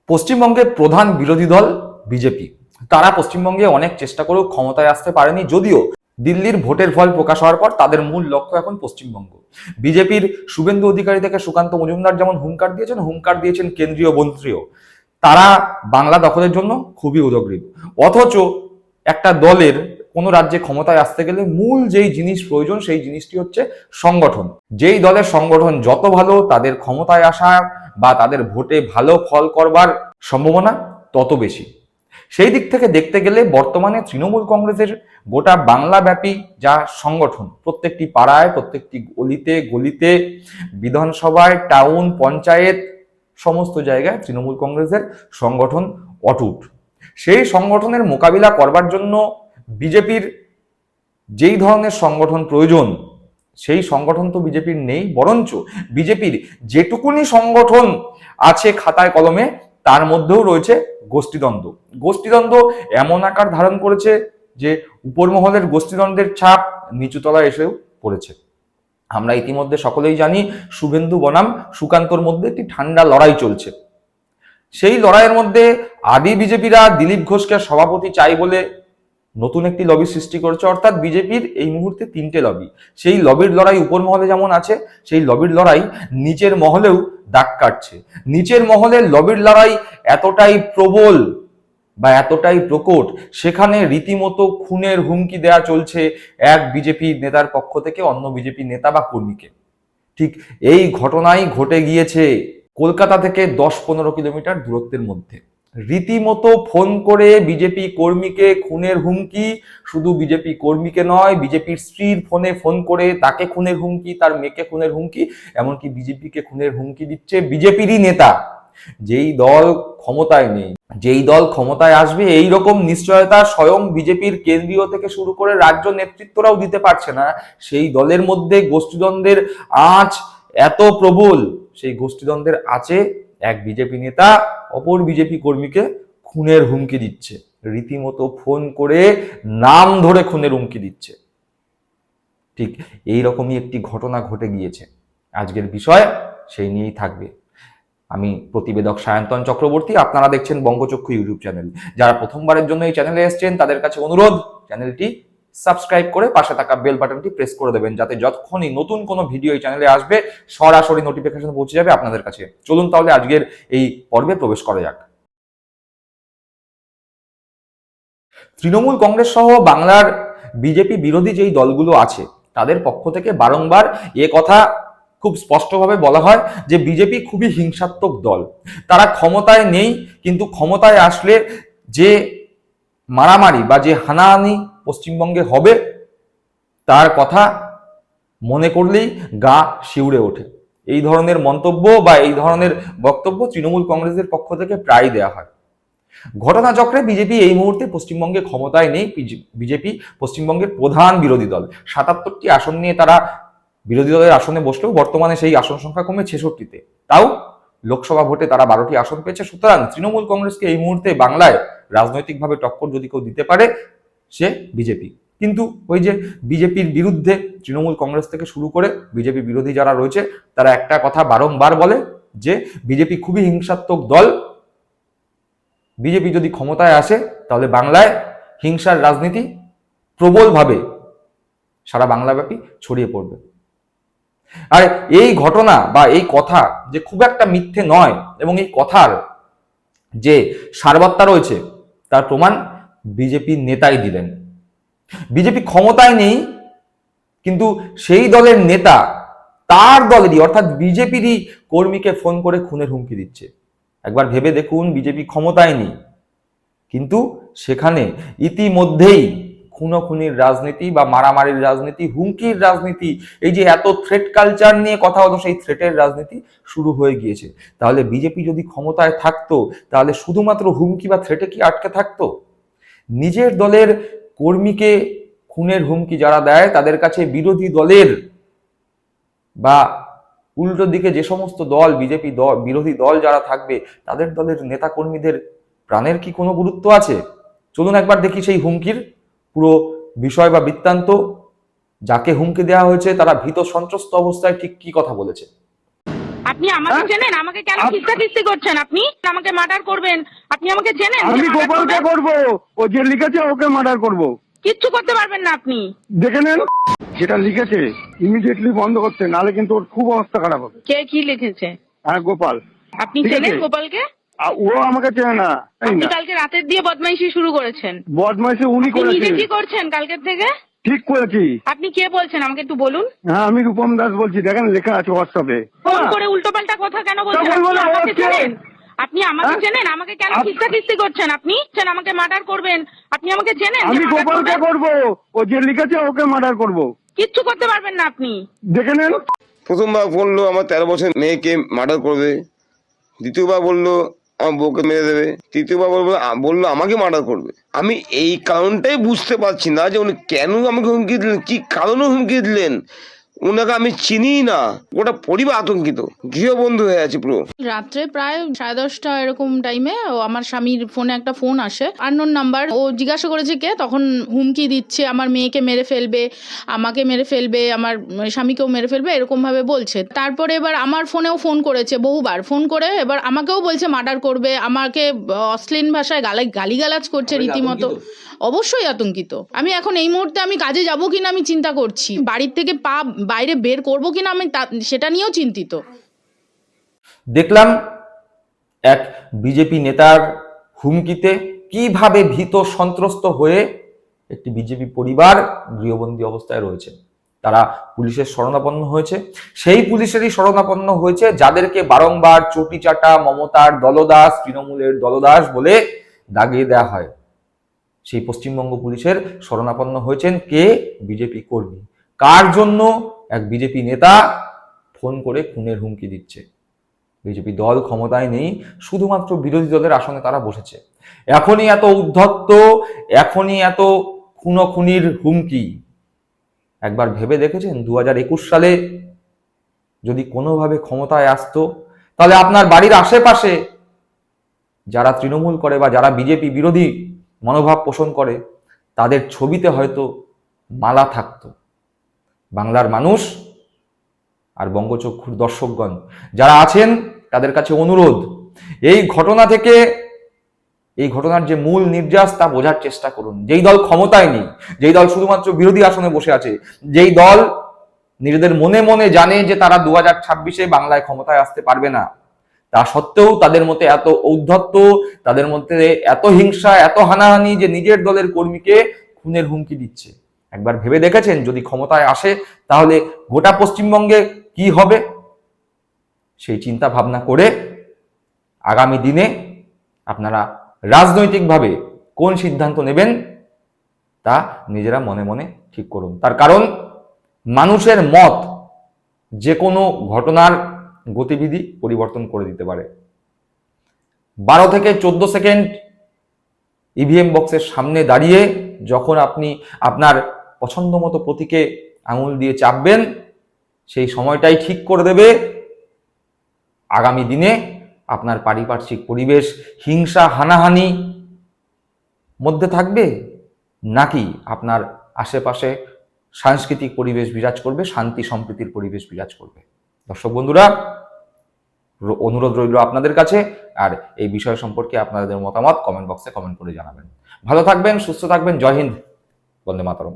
পশ্চিমবঙ্গের প্রধান বিরোধী দল বিজেপি। তারা পশ্চিমবঙ্গে অনেক চেষ্টা করেও ক্ষমতায় আসতে পারেনি, যদিও দিল্লির ভোটের ফল প্রকাশ হওয়ার পর তাদের মূল লক্ষ্য এখন পশ্চিমবঙ্গ। বিজেপির শুভেন্দু অধিকারী থেকে সুকান্ত মজুমদার যেমন হুঙ্কার দিয়েছেন কেন্দ্রীয় মন্ত্রীও, তারা বাংলা দখলের জন্য খুবই উদগ্রীব। অথচ একটা দলের কোনো রাজ্যে ক্ষমতায় আসতে গেলে মূল যেই জিনিস প্রয়োজন সেই জিনিসটি হচ্ছে সংগঠন। যেই দলের সংগঠন যত ভালো, তাদের ক্ষমতায় আসা বা তাদের ভোটে ভালো ফল করবার সম্ভাবনা তত বেশি। সেই দিক থেকে দেখতে গেলে বর্তমানে তৃণমূল কংগ্রেসের গোটা বাংলাব্যাপী যা সংগঠন, প্রত্যেকটি পাড়ায়, প্রত্যেকটি গলিতে গলিতে, বিধানসভায়, টাউন, পঞ্চায়েত, সমস্ত জায়গায় তৃণমূল কংগ্রেসের সংগঠন অটুট। সেই সংগঠনের মোকাবিলা করবার জন্য বিজেপির যেই ধরনের সংগঠন প্রয়োজন সেই সংগঠন তো বিজেপির নেই, বরঞ্চ বিজেপির যেটুকুনি সংগঠন আছে খাতায় কলমে তার মধ্যেও রয়েছে গোষ্ঠীদ্বন্দ্ব। গোষ্ঠীদ্বন্দ্ব এমন আকার ধারণ করেছে যে উপর মহলের গোষ্ঠীদ্বন্দ্বের ছাপ নিচুতলায় এসেও পড়েছে। আমরা ইতিমধ্যে সকলেই জানি শুভেন্দু বনাম সুকান্তর মধ্যে একটি ঠান্ডা লড়াই চলছে। সেই লড়াইয়ের মধ্যে আদি বিজেপিরা দিলীপ ঘোষকে সভাপতি চাই বলে নতুন একটি লবি সৃষ্টি করেছে, অর্থাৎ বিজেপির এই মুহূর্তে তিনটে লবি। সেই লবির লড়াই উপর মহলে যেমন আছে, সেই লবির লড়াই নিচের মহলেও দাগ কাটছে। নিচের মহলের লবির লড়াই এতটাই প্রবল বা এতটাই প্রকট, সেখানে রীতিমতো খুনের হুমকি দেয়া চলছে এক বিজেপি নেতার পক্ষ থেকে অন্য বিজেপি নেতা বা কর্মীকে। ঠিক এই ঘটনাই ঘটে গিয়েছে কলকাতা থেকে 10-15 কিলোমিটার দূরত্বের মধ্যে। রীতিমতো ফোন করে বিজেপি কর্মীকে খুনের হুমকি, শুধু বিজেপি কর্মীকে নয়, বিজেপির স্ত্রীর ফোনে ফোন করে তাকে খুনের হুমকি, তার মেয়েকে খুনের হুমকি, এমনকি বিজেপিকে খুনের হুমকি দিচ্ছে বিজেপিরই নেতা। যেই দল ক্ষমতায় নেই, যেই দল ক্ষমতায় আসবে এই রকম নিশ্চয়তা স্বয়ং বিজেপির কেন্দ্রীয় থেকে শুরু করে রাজ্য নেতৃত্বরাও দিতে পারছে না, সেই দলের মধ্যে গোষ্ঠীদ্বন্দ্বের আঁচ এত প্রবল, সেই গোষ্ঠীদ্বন্দ্বের আঁচে এক বিজেপি নেতা অপর বিজেপি কর্মীকে খুনের হুমকি দিচ্ছে, রীতিমতো ফোন করে নাম ধরে খুনের হুমকি দিচ্ছে। ঠিক এই রকমই একটি ঘটনা ঘটে গিয়েছে। আজকের বিষয় সেই নিয়েই থাকবে। আমি প্রতিবেদক সায়ন্তন চক্রবর্তী, আপনারা দেখছেন বঙ্গচক্ষু ইউটিউব চ্যানেল। যারা প্রথমবারের জন্য এই চ্যানেলে এসেছেন তাদের কাছে অনুরোধ, চ্যানেলটি সাবস্ক্রাইব করে পাশে থাকা বেল বাটনটি প্রেস করে দেবেন, যাতে যতক্ষণই নতুন কোনো ভিডিও এই চ্যানেলে আসবে সরাসরি নোটিফিকেশন পৌঁছে যাবে আপনাদের কাছে। চলুন তাহলে আজকের এই পর্বে প্রবেশ করা যাক। তৃণমূল কংগ্রেস সহ বাংলার বিজেপি বিরোধী যেই দলগুলো আছে তাদের পক্ষ থেকে বারংবার এ কথা খুব স্পষ্টভাবে বলা হয় যে বিজেপি খুবই হিংসাত্মক দল। তারা ক্ষমতায় নেই, কিন্তু ক্ষমতায় আসলে যে মারামারি বা যে হানাহানি পশ্চিমবঙ্গে হবে তার কথা মনে করলেই গা শিউরে ওঠে। এই ধরনের মন্তব্য বা এই ধরনের বক্তব্য তৃণমূল কংগ্রেসের পক্ষ থেকে প্রায় দেয়া হয়। ঘটনাচক্রে বিজেপি এই মুহূর্তে পশ্চিমবঙ্গে ক্ষমতায় নেই। বিজেপি পশ্চিমবঙ্গের প্রধান বিরোধী দল। 77টি আসন নিয়ে তারা বিরোধী দলের আসনে বসলেও বর্তমানে সেই আসন সংখ্যা কমে 66তে। তাও লোকসভা ভোটে তারা 12টি আসন পেয়েছে। সুতরাং তৃণমূল কংগ্রেসকে এই মুহূর্তে বাংলায় রাজনৈতিকভাবে টক্কর যদি কেউ দিতে পারে সে বিজেপি। কিন্তু ওই যে বিজেপির বিরুদ্ধে তৃণমূল কংগ্রেস থেকে শুরু করে বিজেপি বিরোধী যারা রয়েছে তারা একটা কথা বারংবার বলে যে বিজেপি খুবই হিংসাত্মক দল, বিজেপি যদি ক্ষমতায় আসে তাহলে বাংলায় হিংসার রাজনীতি প্রবলভাবে সারা বাংলাব্যাপী ছড়িয়ে পড়বে। আর এই ঘটনা বা এই কথা যে খুব একটা মিথ্যে নয় এবং এই কথার যে সারবত্তা রয়েছে তার প্রমাণ বিজেপির নেতাই দিলেন। বিজেপি ক্ষমতায় নেই, কিন্তু সেই দলের নেতা তার দলেরই অর্থাৎ বিজেপিরই কর্মীকে ফোন করে খুনের হুমকি দিচ্ছে। একবার ভেবে দেখুন, বিজেপি ক্ষমতায় নেই, কিন্তু সেখানে ইতিমধ্যেই খুনোখুনির রাজনীতি বা মারামারির রাজনীতি, হুমকির রাজনীতি, এই যে এত থ্রেট কালচার নিয়ে কথা হতো সেই থ্রেটের রাজনীতি শুরু হয়ে গিয়েছে। তাহলে বিজেপি যদি ক্ষমতায় থাকতো তাহলে শুধুমাত্র হুমকি বা থ্রেটে কি আটকে থাকতো? নিজের দলের কর্মীকে খুনের হুমকি যারা দেয় তাদের কাছে বিরোধী দলের বা উল্টো দিকে যে সমস্ত দল বিজেপি দল বিরোধী দল যারা থাকবে তাদের দলের নেতা কর্মীদের প্রাণের কি কোনো গুরুত্ব আছে? চলুন একবার দেখি সেই হুমকির পুরো বিষয় বা বৃত্তান্ত। যাকে হুমকি দেওয়া হয়েছে তারা ভীত সন্ত্রস্ত অবস্থায় ঠিক কি কথা বলেছে। আর আপনি আমাকে চেনেন? আমাকে কেন খিস্তি করছেন? আপনি আমাকে মার্ডার করবেন? আপনি আমাকে চেনেন? আমি গোপালকে করবো, ও যে লিখেছে ওকে মার্ডার করবো। কিচ্ছু করতে পারবেন না আপনি। দেখে নেন, যেটা লিখেছে ইমিডিয়েটলি বন্ধ করতে, নালে কিন্তু ওর খুব অবস্থা খারাপ হবে। কে কি লিখেছে? হ্যাঁ, গোপাল। আপনি ঠিক চেনেন আছে? গোপালকে? ও আমাকে চেনে না, তাই আপনি না? কালকে রাতের দিয়ে বদমাইশি শুরু করেছেন। বদমাইশি উনি আপনি নিজে করেছেন। কি করছেন কালকের থেকে? ঠিক করেছি। আপনি কে বলছেন আমাকে একটু বলুন। হ্যাঁ, আমি রূপম দাস বলছি, দেখেন লেখা আছে হোয়াটসঅ্যাপে। ফোন করে উল্টোপাল্টা কথা কেন বলছেন? তা বলবো আপনি না, ও আমাকে কে? চেনেন? আপনি আমাকে হ্যাঁ? চেনেন? আমাকে কেন খিস্তি করছেন? আপনি আমাকে মার্ডার করবেন? আপনি আমাকে চেনেন? আমি murder গোপালকে করবেন? করবো, ও যে লিখেছে ওকে মার্ডার করবো। কিচ্ছু করতে পারবেন না আপনি। দেখে নেন। প্রথমবার বললো আমার 13 বছর মেয়েকে মার্ডার করবে, দ্বিতীয়বার বললো আমার বউকে মেরে দেবে, তৃতীয়বার বললো আমাকে মার্ডার করবে। আমি এই কারণটাই বুঝতে পারছি না যে উনি কেন আমাকে হুমকি দিলেন, কি কারণে হুমকি দিলেন। ওনাকে আমি চিনি না, গোটা পরিবার আতঙ্কিত, গৃহবন্ধু হয়ে আছে পুরো। রাত্রে প্রায় 10:30 এরকম টাইমে আমার স্বামীর ফোনে একটা ফোন আসে, আননোন নাম্বার। ও জিজ্ঞাসা করেছে কে, তখন হুমকি দিচ্ছে আমার মেয়েকে মেরে ফেলবে, আমাকে মেরে ফেলবে, আমার স্বামীকেও মেরে ফেলবে, এরকম ভাবে বলছে। তারপরে এবার আমার ফোনেও ফোন করেছে বহুবার, ফোন করে এবার আমাকেও বলছে মার্ডার করবে, আমাকে অশ্লীল ভাষায় গালিগালাজ করছে রীতিমতো। অবশ্যই আতঙ্কিত। আমি এখন এই মুহূর্তে আমি কাজে যাব কিনা আমি চিন্তা করছি, বাড়ির থেকে পা বাইরে বের করবো কিনা আমি সেটা নিয়েও চিন্তিত। দেখলাম এক বিজেপি নেতার হুমকিতে কিভাবে ভীত সন্ত্রস্ত হয়ে একটি বিজেপি পরিবার গৃহবন্দী অবস্থায় রয়েছে। তারা পুলিশের শরণাপন্ন হয়েছে, সেই পুলিশেরই শরণাপন্ন হয়েছে যাদেরকে বারংবার চটি চাটা মমতার দলদাস, তৃণমূলের দলদাস বলে দাগিয়ে দেওয়া হয়। সেই পশ্চিমবঙ্গ পুলিশের শরণাপন্ন হয়েছেন কে? বিজেপি কর্মী। কার জন্য? এক বিজেপি নেতা ফোন করে খুনের হুমকি দিচ্ছে। বিজেপি দল ক্ষমতায় নেই, শুধুমাত্র বিরোধী দলের আসনে তারা বসেছে। এখনই এত উদ্ধত্ত, এখনই এত খুনোখুনির হুমকি। একবার ভেবে দেখেছেন 2021 সালে যদি কোনোভাবে ক্ষমতায় আসতো, তাহলে আপনার বাড়ির আশেপাশে যারা তৃণমূল করে বা যারা বিজেপি বিরোধী মনোভাব পোষণ করে তাদের ছবিতে হয়তো মালা থাকতো। বাংলার মানুষ আর বঙ্গচক্ষুর দর্শকগণ যারা আছেন তাদের কাছে অনুরোধ, এই ঘটনা থেকে, এই ঘটনার যে মূল নির্যাস তা বোঝার চেষ্টা করুন। যেই দল ক্ষমতায় নেই, যেই দল শুধুমাত্র বিরোধী আসনে বসে আছে, যেই দল নিজেদের মনে মনে জানে যে তারা 2026-এ বাংলায় ক্ষমতায় আসতে পারবে না, তা সত্ত্বেও তাদের মধ্যে এত ঔদ্ধত্য, তাদের মধ্যে এত হিংসা, এত হানাহানি যে নিজের দলের কর্মীকে খুনের হুমকি দিচ্ছে। একবার ভেবে দেখেছেন যদি ক্ষমতায় আসে তাহলে গোটা পশ্চিমবঙ্গে কি হবে? সেই চিন্তা ভাবনা করে আগামী দিনে আপনারা রাজনৈতিকভাবে কোন সিদ্ধান্ত নেবেন তা নিজেরা মনে মনে ঠিক করুন। তার কারণ মানুষের মত যে কোনো ঘটনার গতিবিধি পরিবর্তন করে দিতে পারে। 12 থেকে 14 সেকেন্ড ইভিএম বক্সের সামনে দাঁড়িয়ে যখন আপনি আপনার পছন্দ মতো প্রতীকে আঙুল দিয়ে চাপবেন, সেই সময়টাই ঠিক করে দেবে আগামী দিনে আপনার পারিপার্শ্বিক পরিবেশ হিংসা হানাহানি মধ্যে থাকবে নাকি আপনার আশেপাশে সাংস্কৃতিক পরিবেশ বিরাজ করবে, শান্তি সম্প্রীতির পরিবেশ বিরাজ করবে। দর্শক বন্ধুরা, অনুরোধ রইল আপনাদের কাছে, আর এই বিষয় সম্পর্কে আপনাদের মতামত কমেন্ট বক্সে কমেন্ট করে জানাবেন। ভালো থাকবেন, সুস্থ থাকবেন। জয় হিন্দ, বন্দে মাতরম।